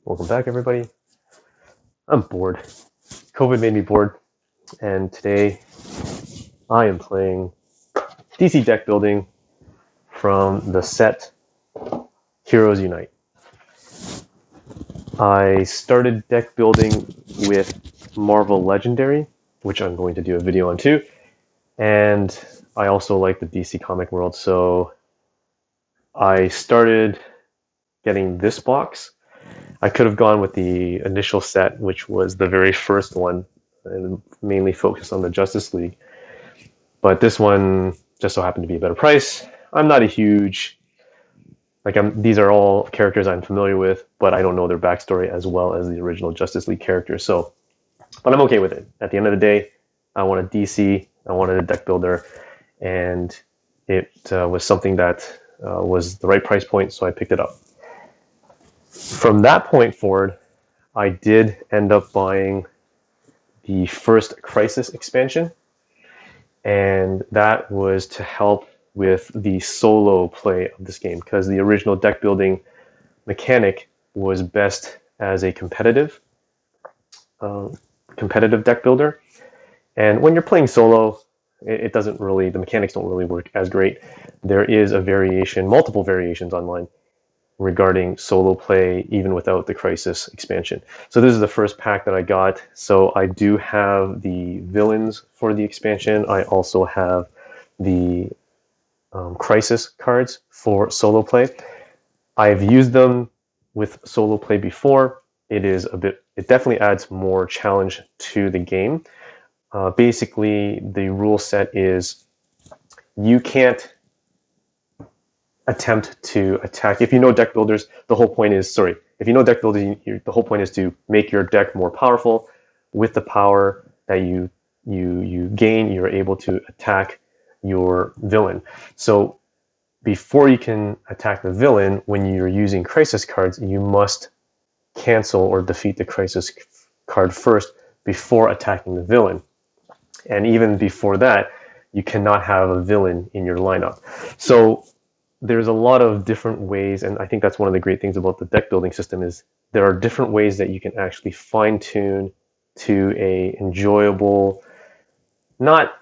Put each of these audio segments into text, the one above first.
Welcome back, everybody. I'm bored. COVID made me bored, and today I am playing DC deck building from the set Heroes Unite. I started deck building with Marvel Legendary, which I'm going to do a video on too, and I also like the DC comic world, so I started getting this box. I could have gone with the initial set, which was the very first one, and mainly focused on the Justice League. But this one just so happened to be a better price. I'm not a huge... these are all characters I'm familiar with, but I don't know their backstory as well as the original Justice League characters. But I'm okay with it. At the end of the day, I wanted DC, I wanted a deck builder, and it was something that was the right price point, so I picked it up. From that point forward, I did end up buying the first Crisis expansion, and that was to help with the solo play of this game, because the original deck building mechanic was best as a competitive deck builder. And when you're playing solo, it doesn't really, the mechanics don't really work as great. There is a variation, multiple variations online regarding solo play, even without the Crisis expansion. So this is the first pack that I got. So I do have the villains for the expansion. I also have the Crisis cards for solo play. I've used them with solo play before. It definitely adds more challenge to the game. Basically, the rule set is you can't attempt to attack. If you know deck builders, the whole point is, if you know deck builders, the whole point is to make your deck more powerful. With the power that you gain, you're able to attack your villain. So before you can attack the villain, when you're using Crisis cards, you must cancel or defeat the Crisis card first before attacking the villain. And even before that, you cannot have a villain in your lineup. So there's a lot of different ways, and I think that's one of the great things about the deck building system is there are different ways that you can actually fine-tune to a enjoyable, not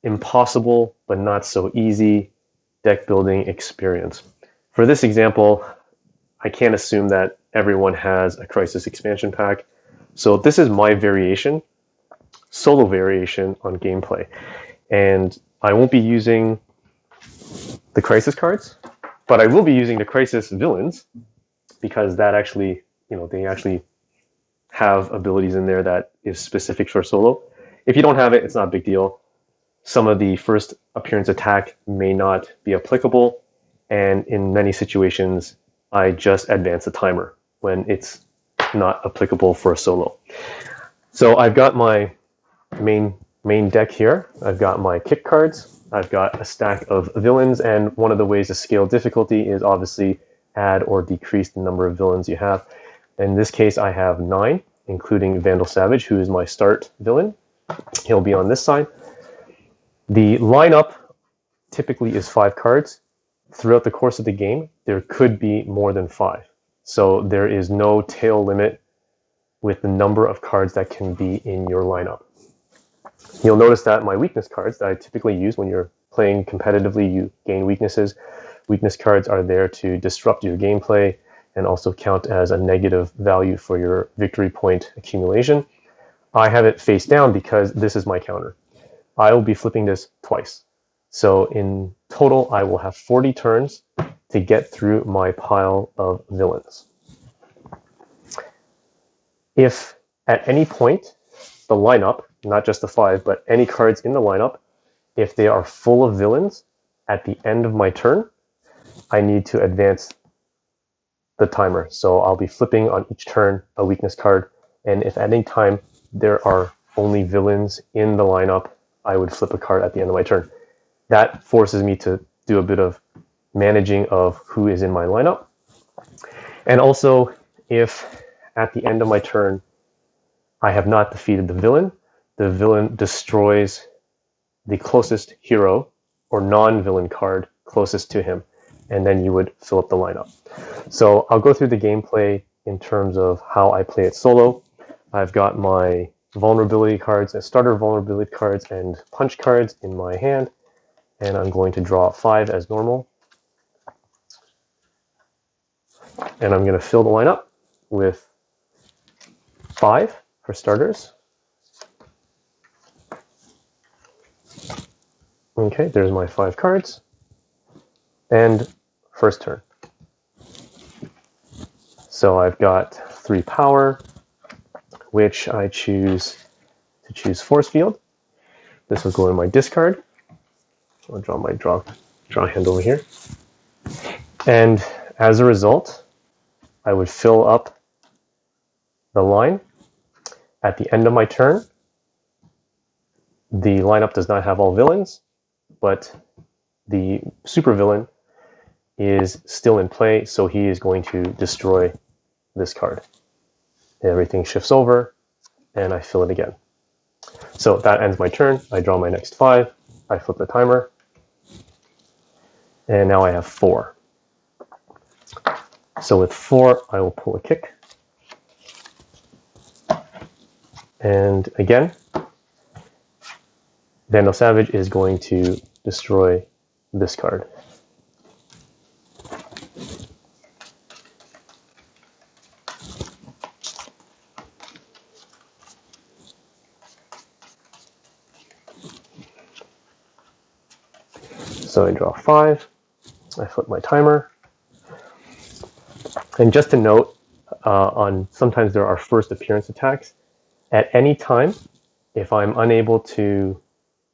impossible, but not so easy deck building experience. For this example, I can't assume that everyone has a Crisis expansion pack. So this is my variation, solo variation on gameplay. And I won't be using the Crisis cards, but I will be using the Crisis villains, because that actually, they actually have abilities in there that is specific for solo. If you don't have it, it's not a big deal. Some of the first appearance attack may not be applicable, and in many situations, I just advance the timer when it's not applicable for a solo. So I've got my main deck here. I've got my kick cards. I've got a stack of villains, and one of the ways to scale difficulty is obviously add or decrease the number of villains you have. In this case, I have 9, including Vandal Savage, who is my start villain. He'll be on this side. The lineup typically is 5 cards. Throughout the course of the game, there could be more than 5. So there is no tail limit with the number of cards that can be in your lineup. You'll notice that my weakness cards that I typically use when you're playing competitively, you gain weaknesses. Weakness cards are there to disrupt your gameplay and also count as a negative value for your victory point accumulation. I have it face down because this is my counter. I will be flipping this twice. So in total, I will have 40 turns to get through my pile of villains. If at any point the lineup, not just the 5, but any cards in the lineup, if they are full of villains at the end of my turn, I need to advance the timer. So I'll be flipping on each turn a weakness card, and if at any time there are only villains in the lineup, I would flip a card at the end of my turn. That forces me to do a bit of managing of who is in my lineup. And also, if at the end of my turn I have not defeated the villain destroys the closest hero or non-villain card closest to him, and then you would fill up the lineup. So I'll go through the gameplay in terms of how I play it solo. I've got my vulnerability cards, starter vulnerability cards, and punch cards in my hand, and I'm going to draw 5 as normal. And I'm going to fill the line up with 5 for starters. Okay, there's my 5 cards. And first turn. So I've got 3 power, which I choose to choose force field. This will go in my discard. I'll draw my draw hand over here. And as a result, I would fill up the line. At the end of my turn, the lineup does not have all villains, but the supervillain is still in play, so he is going to destroy this card. Everything shifts over, and I fill it again. So that ends my turn. I draw my next 5. I flip the timer, and now I have 4. So with 4, I will pull a kick. And again, Vandal Savage is going to destroy this card. So I draw 5, I flip my timer. And just to note, sometimes there are first appearance attacks. At any time, if I'm unable to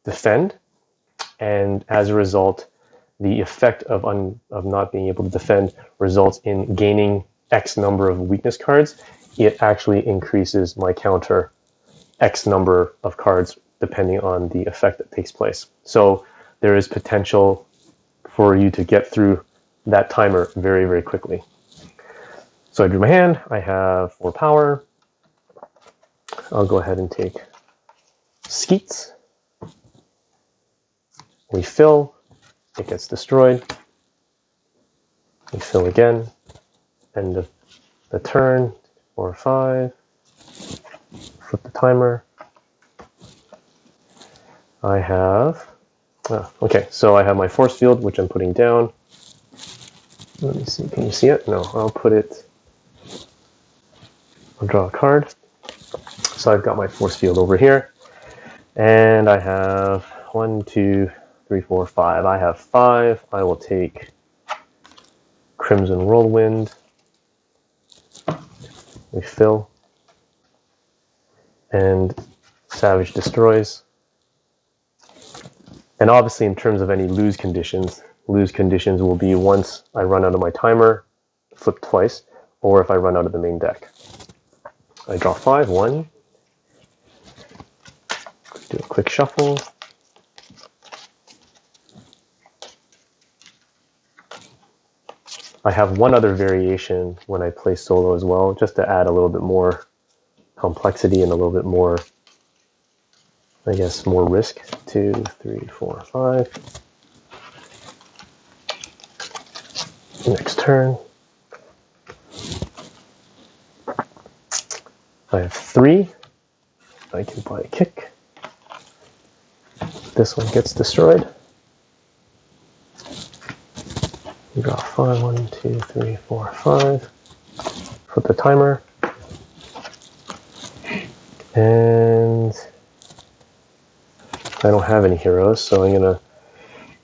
defend, and as a result, the effect of not being able to defend results in gaining X number of weakness cards, it actually increases my counter X number of cards depending on the effect that takes place. So there is potential for you to get through that timer very, very quickly. So I drew my hand. I have 4 power. I'll go ahead and take Skeets. We fill. It gets destroyed. We fill again. End of the turn. 4 or 5. Flip the timer. I have... okay, so I have my force field, which I'm putting down. Let me see. Can you see it? No, I'll put it... I'll draw a card. So I've got my force field over here. And I have 1, 2, 3, 4, 5. I have 5. I will take Crimson Whirlwind. We fill. And Savage destroys. And obviously in terms of any lose conditions will be once I run out of my timer, flip twice, or if I run out of the main deck. I draw 5, 1. Do a quick shuffle. I have one other variation when I play solo as well, just to add a little bit more complexity and a little bit more, I guess, more risk. 2, 3, 4, 5. Next turn. I have 3. I can buy a kick. This one gets destroyed. Draw 5, 1, 2, 3, 4, 5. Flip the timer. And I don't have any heroes, so I'm going to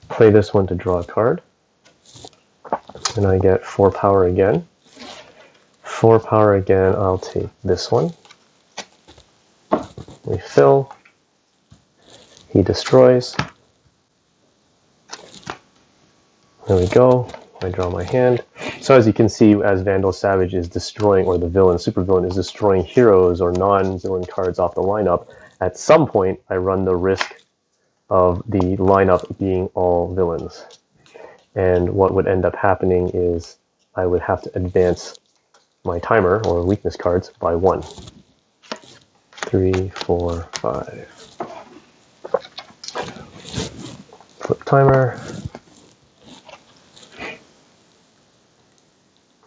play this one to draw a card. And I get 4 power again. 4 power again, I'll take this one. We fill. He destroys. There we go. I draw my hand. So as you can see, as Vandal Savage is destroying, or the villain, supervillain, is destroying heroes or non-villain cards off the lineup, at some point I run the risk of the lineup being all villains. And what would end up happening is I would have to advance my timer, or weakness cards, by 1. 3, 4, 5. Flip timer.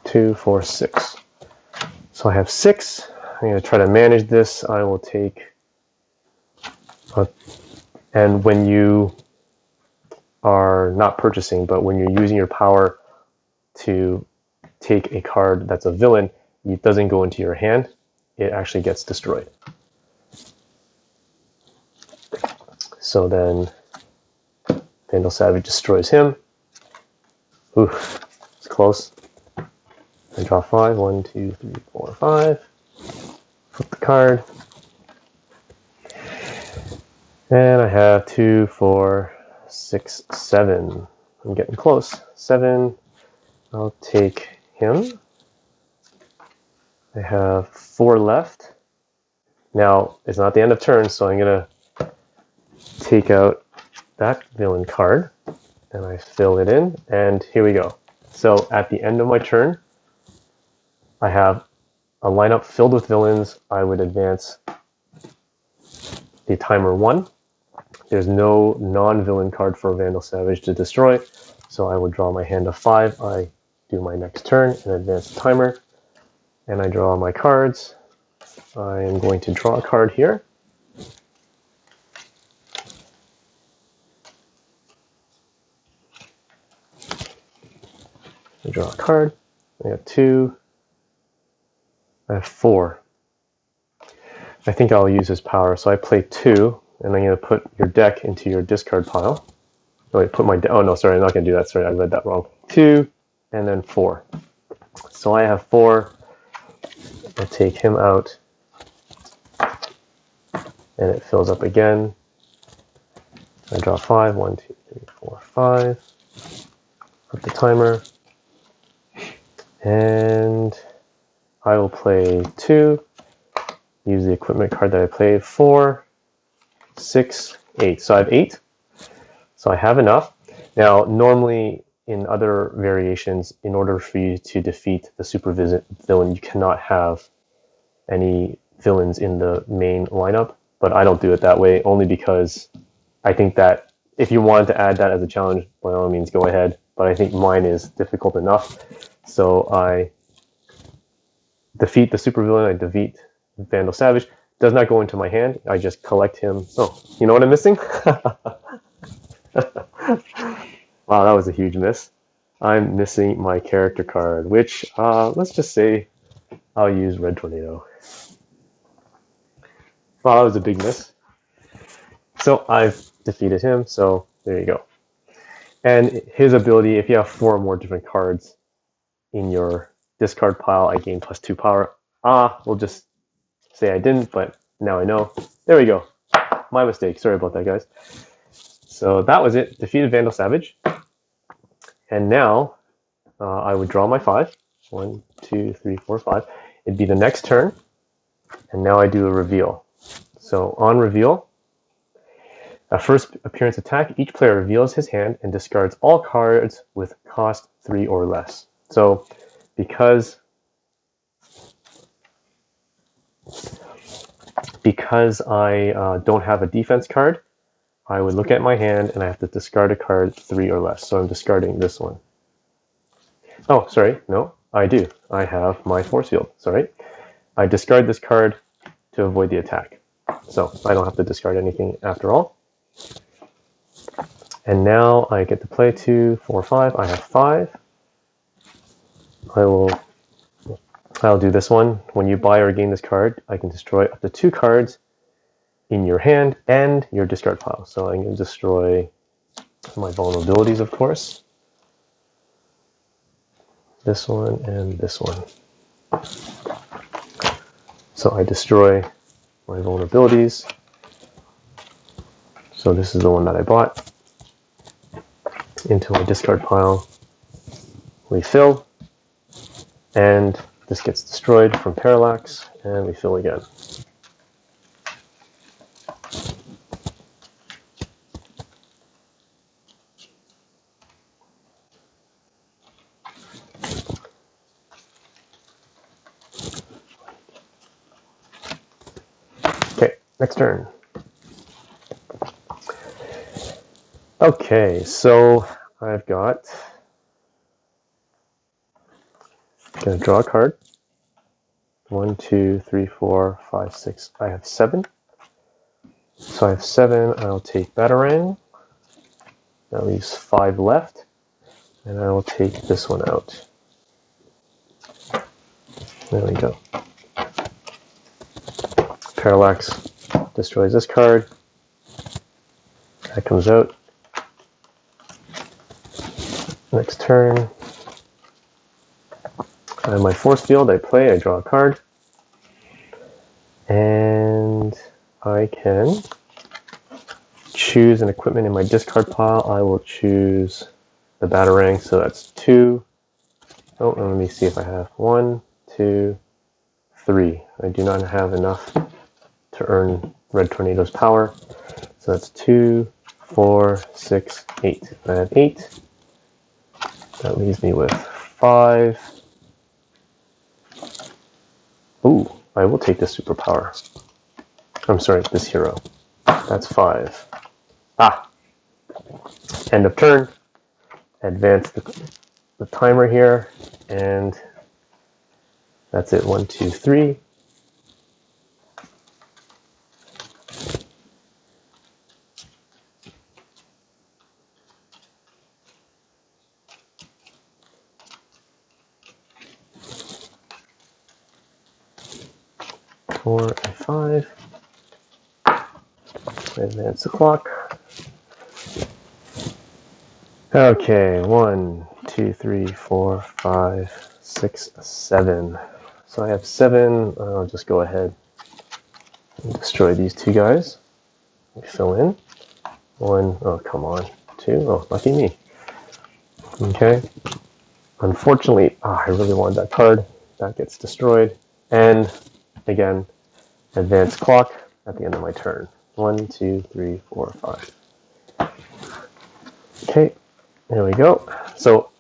2, 4, 6. So I have 6. I'm going to try to manage this. I will take, and when you are not purchasing, but when you're using your power to take a card that's a villain, it doesn't go into your hand. It actually gets destroyed. So then Vandal Savage destroys him. Ooh, it's close. I draw 5. 1, 2, 3, 4, 5. Flip the card. And I have 2, 4, 6, 7. I'm getting close. 7. I'll take him. I have 4 left. Now, it's not the end of turn, so I'm going to take out that villain card. And I fill it in, and here we go. So at the end of my turn, I have a lineup filled with villains. I would advance the timer 1. There's no non-villain card for Vandal Savage to destroy, so I would draw my hand of 5. I do my next turn and advance the timer, and I draw my cards. I am going to draw a card here. I draw a card. I have 2. I have 4. I think I'll use his power, so I play 2, and I'm going to put your deck into your discard pile. Oh, wait, oh no, sorry, I'm not going to do that. Sorry, I read that wrong. 2, and then 4. So I have 4. I take him out, and it fills up again. I draw 5. 1, 2, 3, 4, 5. Put the timer, and I will play 2. Use the equipment card that I played. 4, 6, 8. So I have 8. So I have enough. Now, normally in other variations, in order for you to defeat the super villain, you cannot have any villains in the main lineup. But I don't do it that way, only because I think that if you wanted to add that as a challenge, by all means, go ahead. But I think mine is difficult enough. So I defeat the supervillain, I defeat Vandal Savage. Does not go into my hand. I just collect him. Oh, you know what I'm missing? Wow, that was a huge miss. I'm missing my character card, which, let's just say I'll use Red Tornado. Wow, that was a big miss. So I've defeated him, so there you go. And his ability, if you have 4 or more different cards in your discard pile, I gain +2 power. We'll just say I didn't, but now I know. There we go. My mistake. Sorry about that, guys. So that was it. Defeated Vandal Savage. And now I would draw my 5. 1, 2, 3, 4, 5. It'd be the next turn. And now I do a reveal. So on reveal, a first appearance attack, each player reveals his hand and discards all cards with cost 3 or less. So because I don't have a defense card, I would look at my hand and I have to discard a card 3 or less. So I'm discarding this one. Oh, sorry, no, I do. I have my force field, sorry. I discard this card to avoid the attack. So I don't have to discard anything after all. And now I get to play 2, 4, 5. I have 5. I'll do this one. When you buy or gain this card, I can destroy up to 2 cards in your hand and your discard pile. So I'm going to destroy my vulnerabilities, of course. This one and this one. So I destroy my vulnerabilities. So this is the one that I bought. Into my discard pile. We fill. And this gets destroyed from parallax. And we fill again. Okay, next turn. Okay, so I've got, I'm going to draw a card. 1, 2, 3, 4, 5, 6. I have 7. So I have 7. I'll take Batarang. That leaves 5 left. And I will take this one out. There we go. Parallax destroys this card. That comes out. Next turn, I have my force field. I play, I draw a card. And I can choose an equipment in my discard pile. I will choose the Batarang, so that's 2. Oh, let me see if I have 1, 2, 3. I do not have enough to earn Red Tornado's power. So that's 2, 4, 6, 8. I have 8. That leaves me with 5. Ooh, I will take this superpower. I'm sorry, this hero. That's 5. Ah! End of turn. Advance the timer here, and that's it. 1, 2, 3. Four and 5. Advance the clock. Okay, 1, 2, 3, 4, 5, 6, 7. So I have 7. I'll just go ahead and destroy these 2 guys. Fill in. 1. Oh, come on. 2. Oh, lucky me. Okay. Unfortunately, I really wanted that card. That gets destroyed. And again, advance clock at the end of my turn. 1, 2, 3, 4, 5. Okay, there we go. So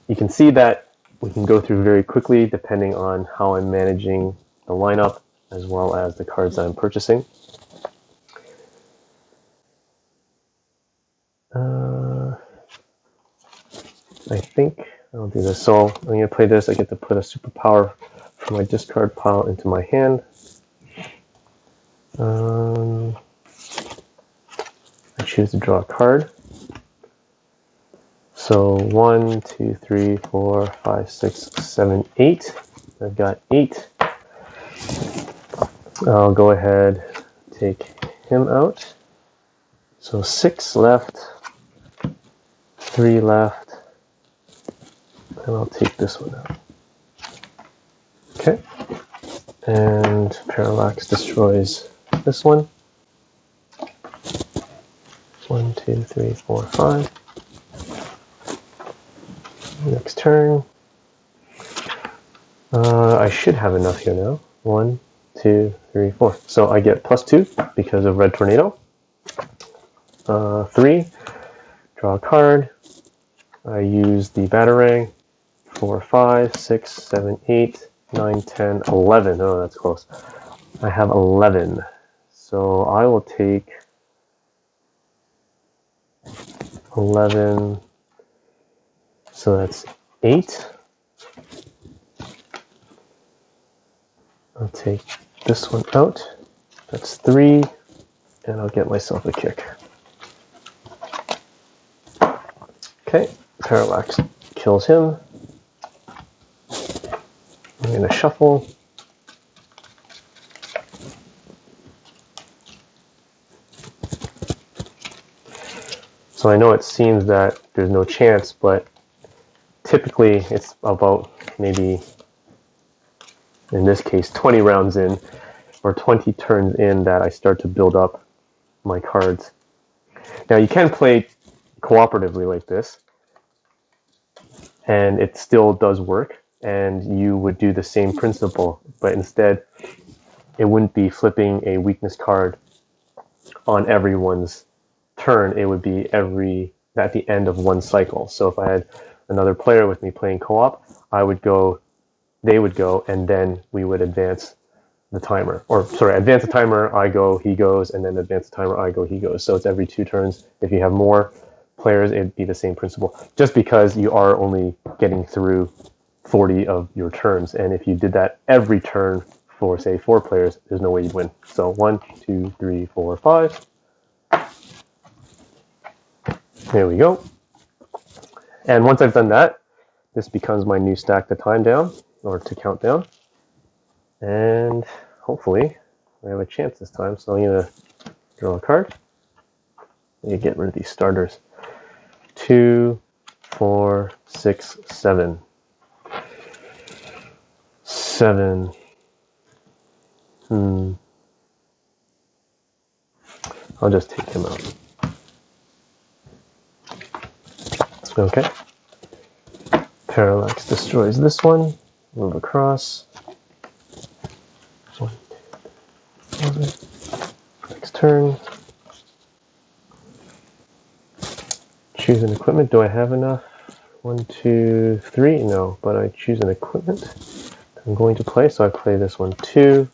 you can see that we can go through very quickly depending on how I'm managing the lineup as well as the cards that I'm purchasing. I think I'll do this. So I'm going to play this. I get to put a superpower from my discard pile into my hand. I choose to draw a card. So 1, 2, 3, 4, 5, 6, 7, 8. I've got 8. I'll go ahead, take him out. So 6 left, 3 left, and I'll take this one out. Okay, and Parallax destroys this one. 1, 2, 3, 4, 5. Next turn. I should have enough here now. 1, 2, 3, 4. So I get +2 because of Red Tornado. 3. Draw a card. I use the Batarang. 4, 5, 6, 7, 8, 9, 10, 11. Oh, that's close. I have 11. So I will take 11. So that's 8. I'll take this one out. That's 3. And I'll get myself a kick. Okay, Parallax kills him. I'm going to shuffle. So I know it seems that there's no chance, but typically it's about maybe, in this case, 20 rounds in, or 20 turns in that I start to build up my cards. Now you can play cooperatively like this, and it still does work, and you would do the same principle, but instead it wouldn't be flipping a weakness card on everyone's turn. It would be at the end of one cycle. So if I had another player with me playing co-op, they would go, and then we would advance the timer. Or sorry, advance the timer, I go, he goes, and then advance the timer, I go, he goes. So it's every 2 turns. If you have more players, it'd be the same principle. Just because you are only getting through 40 of your turns. And if you did that every turn for say 4 players, there's no way you'd win. So 1, 2, 3, 4, 5. There we go. And once I've done that, this becomes my new stack to time down, or to count down. And hopefully I have a chance this time. So I'm going to draw a card. You get rid of these starters. 2, 4, 6, 7. 7. I'll just take him out. Okay. Parallax destroys this one. Move across. 1, 2, 3. Next turn. Choose an equipment. Do I have enough? 1, 2, 3. No, but I choose an equipment I'm going to play. So I play this one. 2,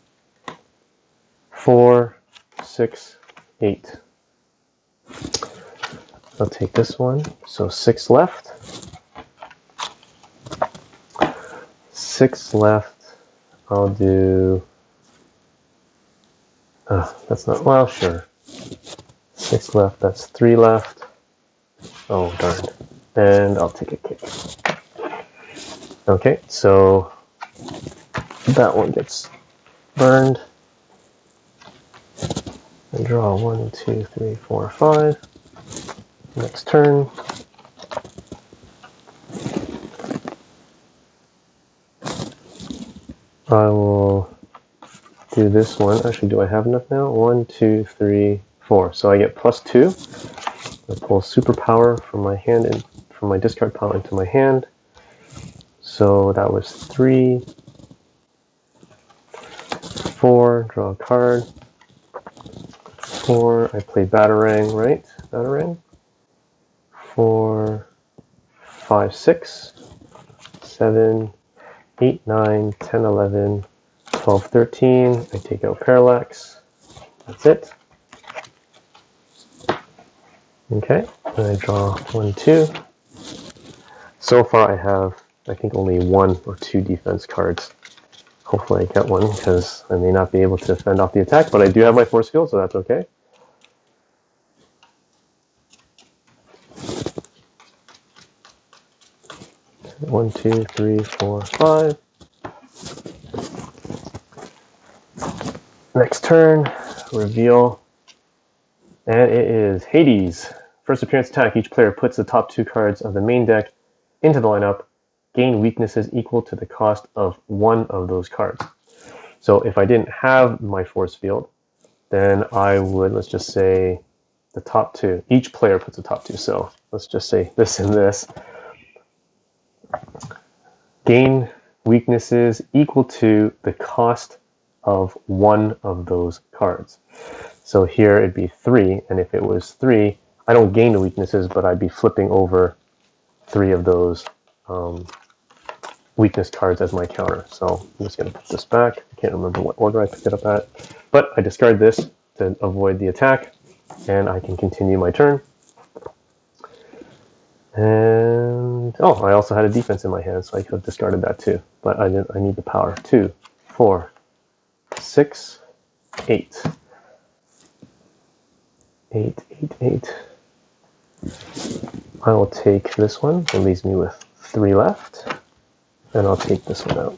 4, 6, 8. I'll take this one. So 6 left. 6 left. I'll do. That's not. Well, sure. 6 left. That's 3 left. Oh, darn. And I'll take a kick. Okay, so that one gets burned. I draw 1, 2, 3, 4, 5. Next turn. I will do this one. Actually, do I have enough now? 1, 2, 3, 4. So I get +2. I pull superpower from my hand and from my discard pile into my hand. So that was 3, 4. Draw a card. 4. I play Batarang, right? Batarang. 4, 5, 6, 7, 8, 9, 10, 11, 12, 13. I take out Parallax. That's it. Okay, and I draw 1, 2. So far I have, I think, only 1 or 2 defense cards. Hopefully I get one, because I may not be able to fend off the attack, but I do have my force field, so that's okay. One, 2, 3, 4, 5. Next turn, reveal, and it is Hades. First appearance attack, each player puts the top 2 cards of the main deck into the lineup, gain weaknesses equal to the cost of 1 of those cards. So if I didn't have my force field, then I would, let's just say, the top 2. Each player puts the top 2, so let's just say this and this. Gain weaknesses equal to the cost of 1 of those cards. So here it'd be 3, and if it was 3, I don't gain the weaknesses, but I'd be flipping over 3 of those weakness cards as my counter. So I'm just going to put this back. I can't remember what order I picked it up at, but I discard this to avoid the attack, and I can continue my turn. And I also had a defense in my hand, so I could have discarded that too. But I need the power. 2, 4, 6, 8. 8, 8, 8. I will take this one. It leaves me with 3 left. And I'll take this one out.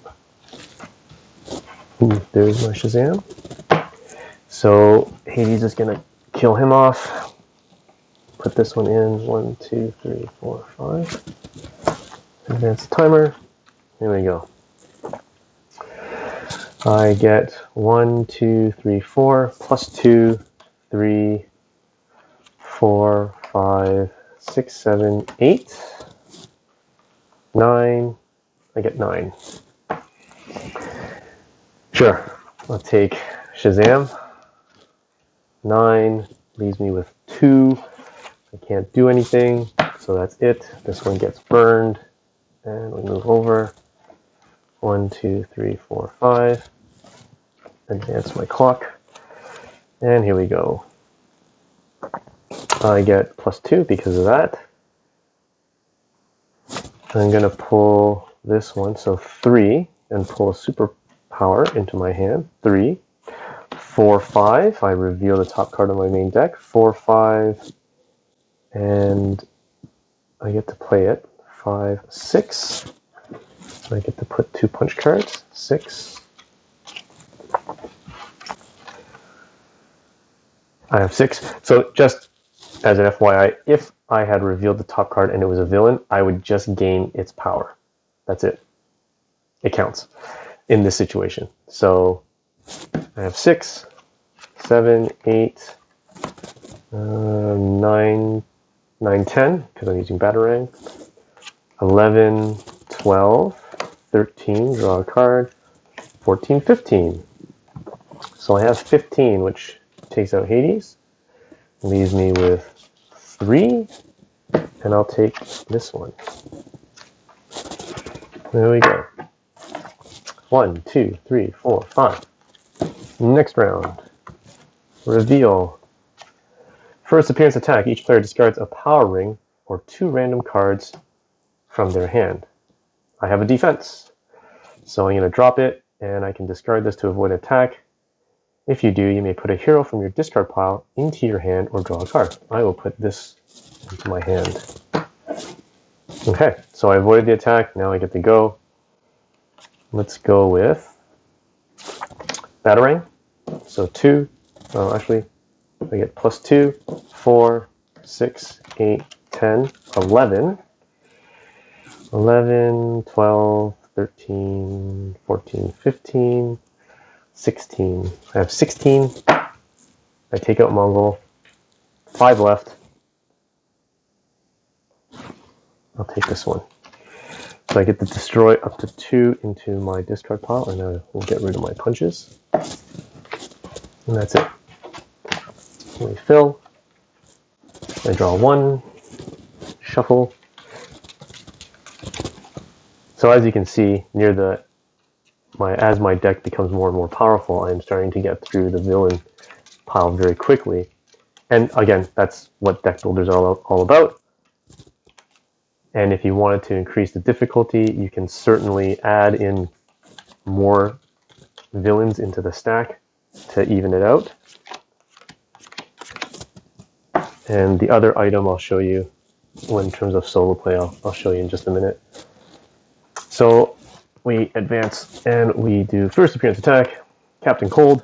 Ooh, there's my Shazam. So Hades is going to kill him off. Put this one in. 1, 2, 3, 4, 5. Advance the timer. There we go. I get 1, 2, 3, 4, +2, 3, 4, 5, 6, 7, 8, 9. I get 9. Sure, I'll take Shazam. 9 leaves me with 2. I can't do anything, so that's it. This one gets burned, and we move over. 1, 2, 3, 4, 5. Advance my clock, and here we go. I get +2 because of that. I'm going to pull this one, so 3, and pull a super power into my hand. 3, 4, 5. I reveal the top card of my main deck. 4, 5, and I get to play it. 5, 6. I get to put 2 punch cards. 6. I have 6. So just as an FYI, if I had revealed the top card and it was a villain, I would just gain its power. That's it. It counts in this situation. So I have 6, 7, 8, 9, 9, 10, because I'm using Batarang. 11, 12, 13, draw a card. 14, 15. So I have 15, which takes out Hades. Leaves me with 3, and I'll take this one. There we go. 1, 2, 3, 4, 5. Next round. Reveal. First appearance attack. Each player discards a power ring or 2 random cards from their hand. I have a defense, so I'm going to drop it, and I can discard this to avoid attack. If you do, you may put a hero from your discard pile into your hand or draw a card. I will put this into my hand. Okay, so I avoided the attack. Now I get to go. Let's go with Batarang. So 2. Actually, I get plus 2, 4, 6, 8, 10, 11. 11, 12, 13, 14, 15, 16. I have 16. I take out Mongol. 5 left. I'll take this one. So I get to destroy up to 2 into my discard pile, and I will get rid of my punches. And that's it. Refill. I draw 1. Shuffle. So as you can see, near the as my deck becomes more and more powerful, I am starting to get through the villain pile very quickly. And again, that's what deck builders are all about. And if you wanted to increase the difficulty, you can certainly add in more villains into the stack to even it out. And the other item I'll show you, in terms of solo play, I'll show you in just a minute. So we advance and we do first appearance attack, Captain Cold.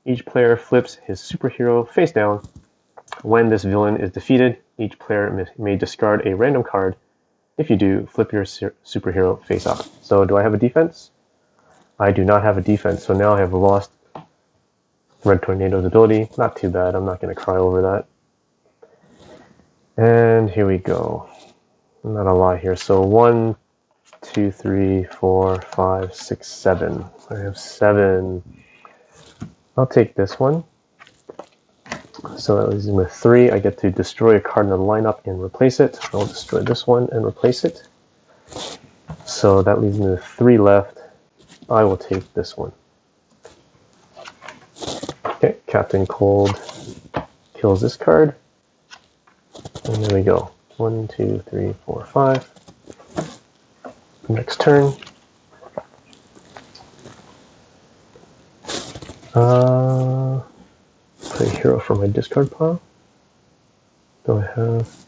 Each player flips his superhero face down. When this villain is defeated, each player may discard a random card. If you do, flip your superhero face up. So do I have a defense? I do not have a defense, so now I have lost Red Tornado's ability. Not too bad, I'm not going to cry over that. And here we go. Not a lot here. So 1, 2, 3, 4, 5, 6, 7. I have 7. I'll take this one. So that leaves me with 3. I get to destroy a card in the lineup and replace it. I'll destroy this one and replace it. So that leaves me with 3 left. I will take this one. Okay, Captain Cold kills this card. And there we go. 1, 2, 3, 4, 5. Next turn. Play a hero from my discard pile. Do I have?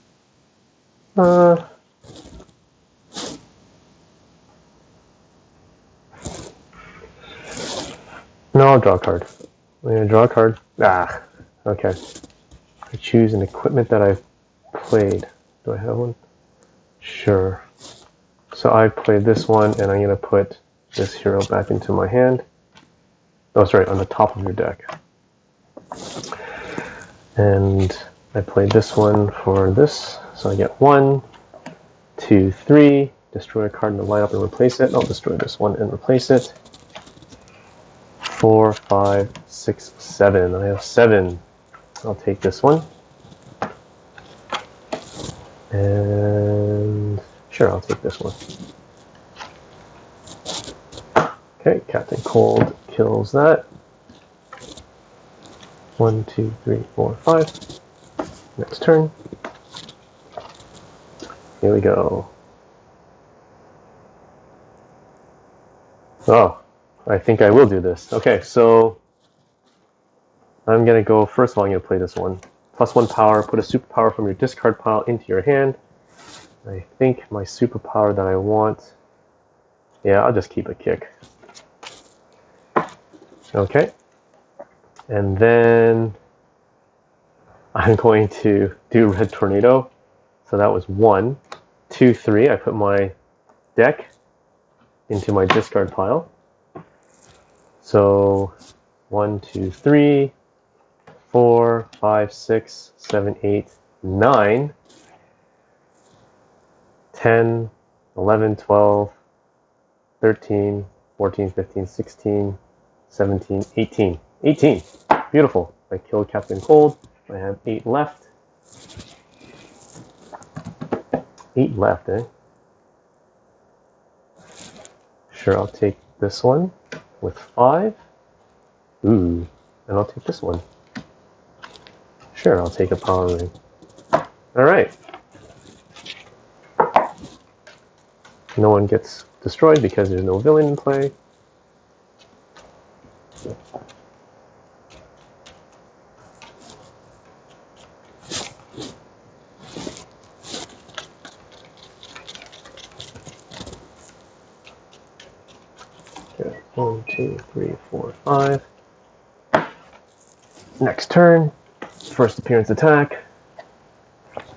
No, I'll draw a card. I'm gonna draw a card. Okay. I choose an equipment that I've played. Do I have one? Sure. So I played this one, and I'm gonna put this hero back into my hand. Oh, sorry, on the top of your deck. And I played this one for this, so I get 1, 2, 3. Destroy a card in the lineup and replace it. I'll destroy this one and replace it. 4, 5, 6, 7. I have 7. I'll take this one. And sure, I'll take this one. Okay, Captain Cold kills that. 1, 2, 3, 4, 5. Next turn. Here we go. Oh, I think I will do this. Okay, so I'm going to go, first of all, I'm going to play this one. +1 power, put a superpower from your discard pile into your hand. I think my superpower that I want, yeah, I'll just keep a kick. Okay. And then I'm going to do Red Tornado. So that was 1, 2, 3. I put my deck into my discard pile. So 1, 2, 3, 4, 5, 6, 7, 8, 9, 10, 11, 12, 13, 14, 15, 16, 17, 18. 18. Beautiful. I killed Captain Cold. I have 8 left. 8 left, eh? Sure, I'll take this one with 5. Ooh, and I'll take this one. Sure, I'll take a power ring. Alright. No one gets destroyed because there's no villain in play. Okay, 1, 2, 3, 4, 5. Next turn. First appearance attack.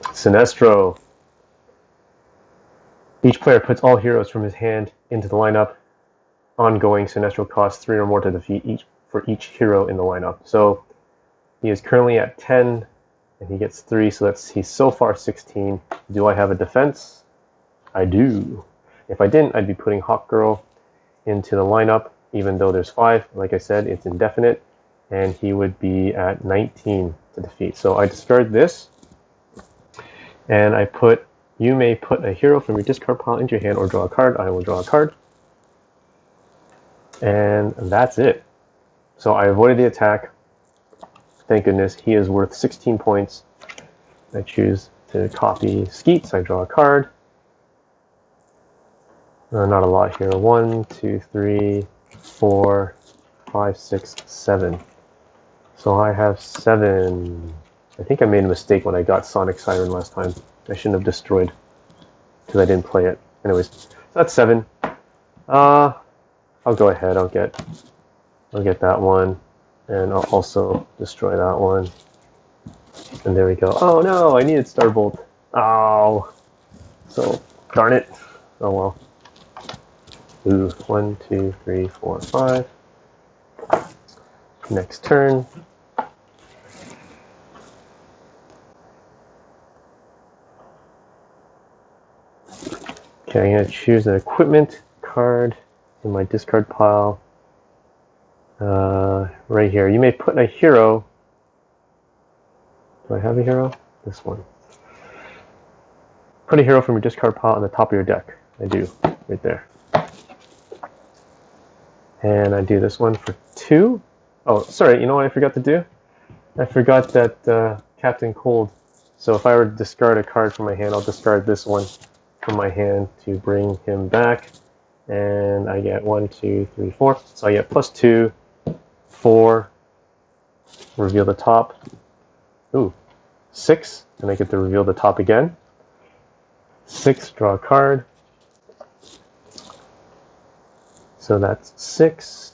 Sinestro. Each player puts all heroes from his hand into the lineup. Ongoing, Sinestro costs 3 or more to defeat for each hero in the lineup. So he is currently at 10, and he gets 3, so he's so far 16. Do I have a defense? I do. If I didn't, I'd be putting Hawk Girl into the lineup, even though there's 5. Like I said, it's indefinite, and he would be at 19 to defeat. So I discard this, and I put, you may put a hero from your discard pile into your hand or draw a card. I will draw a card. And that's it. So I avoided the attack. Thank goodness. He is worth 16 points. I choose to copy Skeets. I draw a card. Not a lot here. 1, 2, 3, 4, 5, 6, 7. So I have 7. I think I made a mistake when I got Sonic Siren last time. I shouldn't have destroyed because I didn't play it. Anyways, so that's 7. I'll go ahead. I'll get that one, and I'll also destroy that one. And there we go. Oh no! I needed Starbolt. Oh, so darn it. Oh well. Ooh, 1, 2, 3, 4, 5. Next turn. Okay, I'm going to choose an equipment card in my discard pile. Right here. You may put a hero. Do I have a hero? This one. Put a hero from your discard pile on the top of your deck. I do. Right there. And I do this one for 2. Oh, sorry, you know what I forgot to do? I forgot that Captain Cold. So if I were to discard a card from my hand, I'll discard this one from my hand to bring him back. And I get 1, 2, 3, 4. So I get +2, 4. Reveal the top. Ooh, 6. And I get to reveal the top again. 6, draw a card. So that's 6,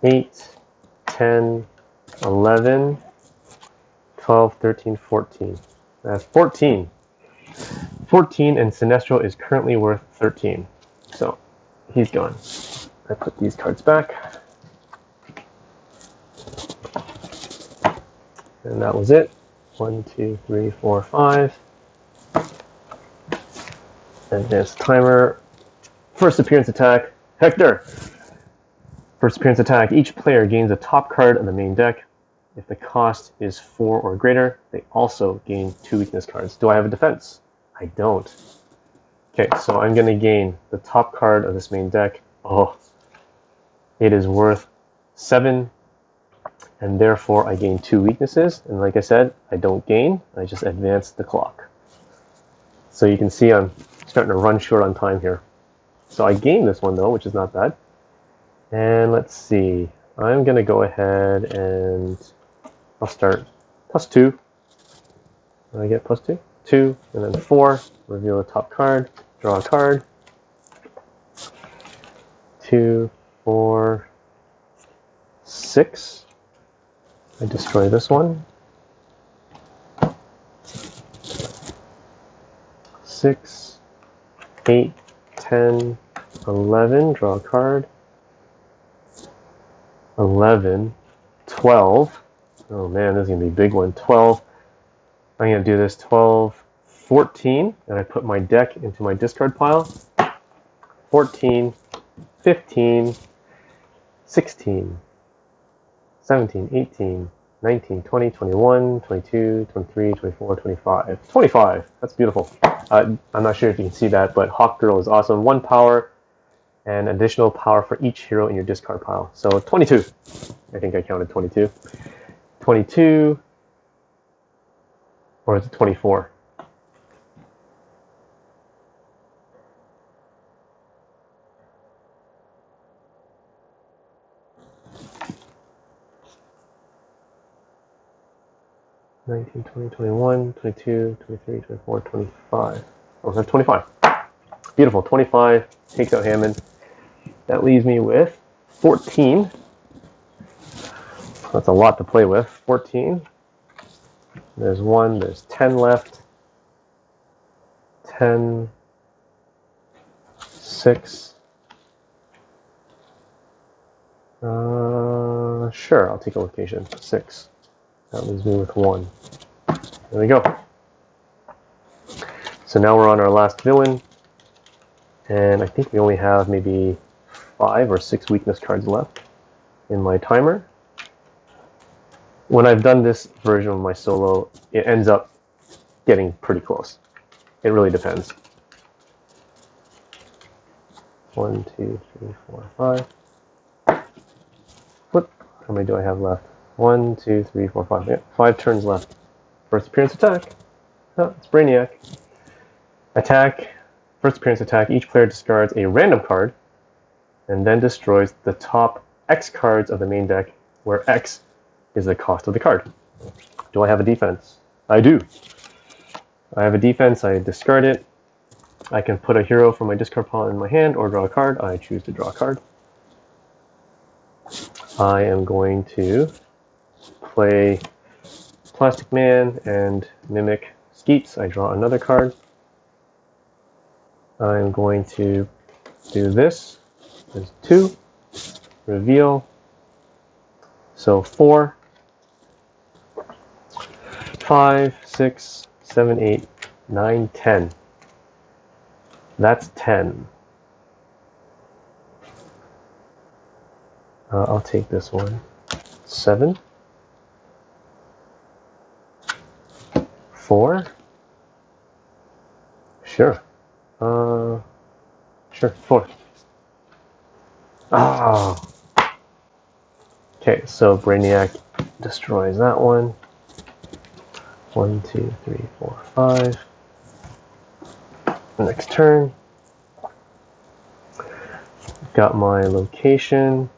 8, 10, 11, 12, 13, 14. That's 14. 14, and Sinestro is currently worth 13. So he's gone. I put these cards back. And that was it. 1, 2, 3, 4, 5. Advanced timer. First appearance attack. Hector! First appearance attack. Each player gains a top card on the main deck. If the cost is 4 or greater, they also gain 2 weakness cards. Do I have a defense? I don't. Okay, so I'm going to gain the top card of this main deck. Oh, it is worth 7, and therefore I gain 2 weaknesses. And like I said, I don't gain. I just advance the clock. So you can see I'm starting to run short on time here. So I gained this one though, which is not bad. And let's see. I'm going to go ahead and I'll start +2. I get +2. 2, and then 4. Reveal the top card. Draw a card. 2, 4, 6. I destroy this one. 6, 8, 10, 11. Draw a card. 11, 12. Oh man, this is going to be a big one. 12. I'm going to do this 12, 14, and I put my deck into my discard pile. 14, 15, 16, 17, 18, 19, 20, 21, 22, 23, 24, 25. 25. That's beautiful. I'm not sure if you can see that, but Hawk Girl is awesome. 1 power and additional power for each hero in your discard pile. So 22. I think I counted 22. 22. Or is it 24? '19, 20, 21, 22, 23, 24, 25. Oh, that's 25. Beautiful. 25 takes out Hammond. That leaves me with 14. That's a lot to play with. 14. There's 1. There's 10 left. 10. 6. Sure, I'll take a location. 6. That leaves me with 1. There we go. So now we're on our last villain. And I think we only have maybe 5 or 6 weakness cards left in my timer. When I've done this version of my solo, it ends up getting pretty close. It really depends. 1, 2, 3, 4, 5. Flip. How many do I have left? 1, 2, 3, 4, 5. Yeah, 5 turns left. First appearance attack. Oh, it's Brainiac. Attack. First appearance attack. Each player discards a random card and then destroys the top X cards of the main deck, where X is the cost of the card. Do I have a defense? I do. I have a defense. I discard it. I can put a hero from my discard pile in my hand or draw a card. I choose to draw a card. I am going to play Plastic Man and Mimic Skeets. I draw another card. I'm going to do this. There's 2. Reveal. So 4. 5, 6, 7, 8, 9, 10. That's 10. I'll take this one. 7. 4. Sure. Sure, 4. Oh. Okay, so Brainiac destroys that one. 1, 2, 3, 4, 5. Next turn. Got my location.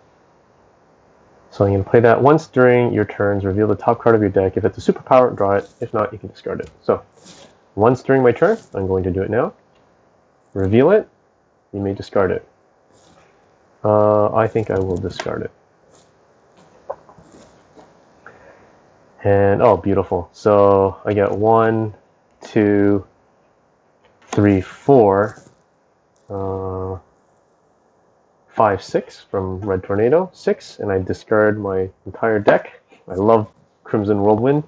So I'm going to play that. Once during your turns, reveal the top card of your deck. If it's a superpower, draw it. If not, you can discard it. So once during my turn, I'm going to do it now. Reveal it. You may discard it. I think I will discard it. And oh, beautiful. So I get 1, 2, 3, 4, 5, 6 from Red Tornado. 6, and I discard my entire deck. I love Crimson Whirlwind.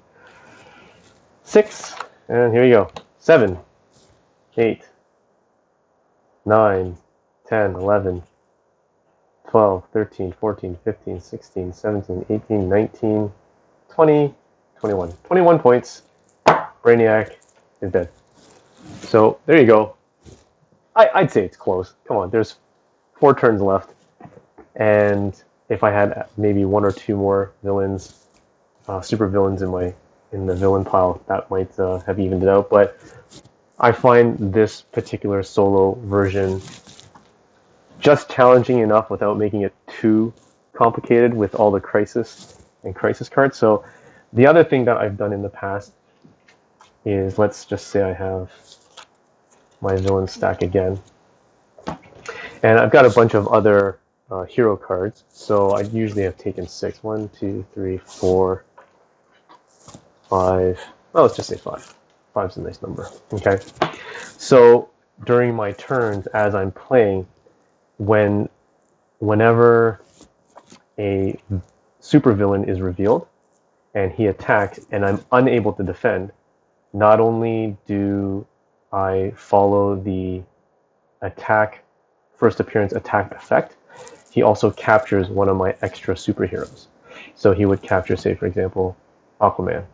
6, and here you go. 7, 8, 9, 10, 11, 12, 13, 14, 15, 16, 17, 18, 19, 20, 21. 21 points. Brainiac is dead. So there you go. I'd say it's close. Come on, there's 4 turns left. And if I had maybe 1 or 2 more villains, super villains in the villain pile, that might have evened it out. But I find this particular solo version just challenging enough without making it too complicated with all the crisis and crisis cards. So the other thing that I've done in the past is, let's just say I have my villain stack again. And I've got a bunch of other hero cards. So I usually have taken 6. 1, 2, 3, 4, 5. Oh, let's just say 5. 5 is a nice number. Okay. So during my turns, as I'm playing, whenever a supervillain is revealed and he attacks and I'm unable to defend, not only do I follow the attack, first appearance attack effect, he also captures one of my extra superheroes. So he would capture, say, for example, Aquaman.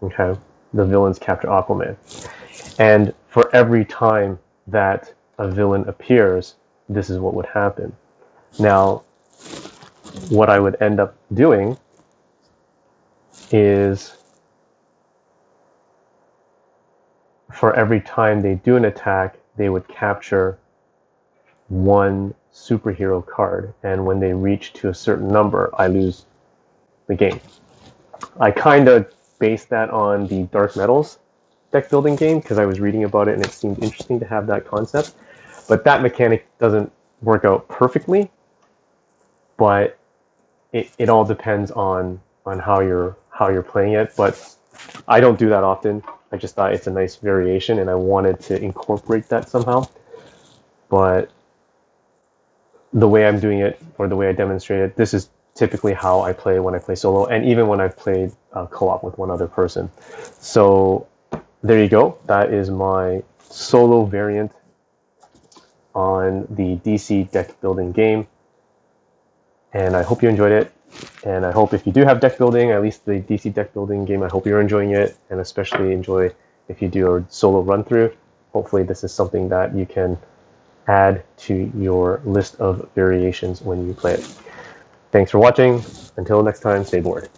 Okay, the villains capture Aquaman. And for every time that a villain appears, this is what would happen. Now, what I would end up doing is, for every time they do an attack, they would capture one superhero card. And when they reach to a certain number, I lose the game. I kind of based that on the Dark Metals deck building game because I was reading about it and it seemed interesting to have that concept. But that mechanic doesn't work out perfectly. But it all depends on how you're playing it. But I don't do that often. I just thought it's a nice variation and I wanted to incorporate that somehow. But the way I'm doing it, or the way I demonstrate it, this is typically how I play when I play solo, and even when I've played co-op with one other person. So there you go. That is my solo variant on the DC deck building game. And I hope you enjoyed it. And I hope if you do have deck building, at least the DC deck building game, I hope you're enjoying it, and especially enjoy if you do a solo run through. Hopefully this is something that you can add to your list of variations when you play it. Thanks for watching. Until next time, stay bored.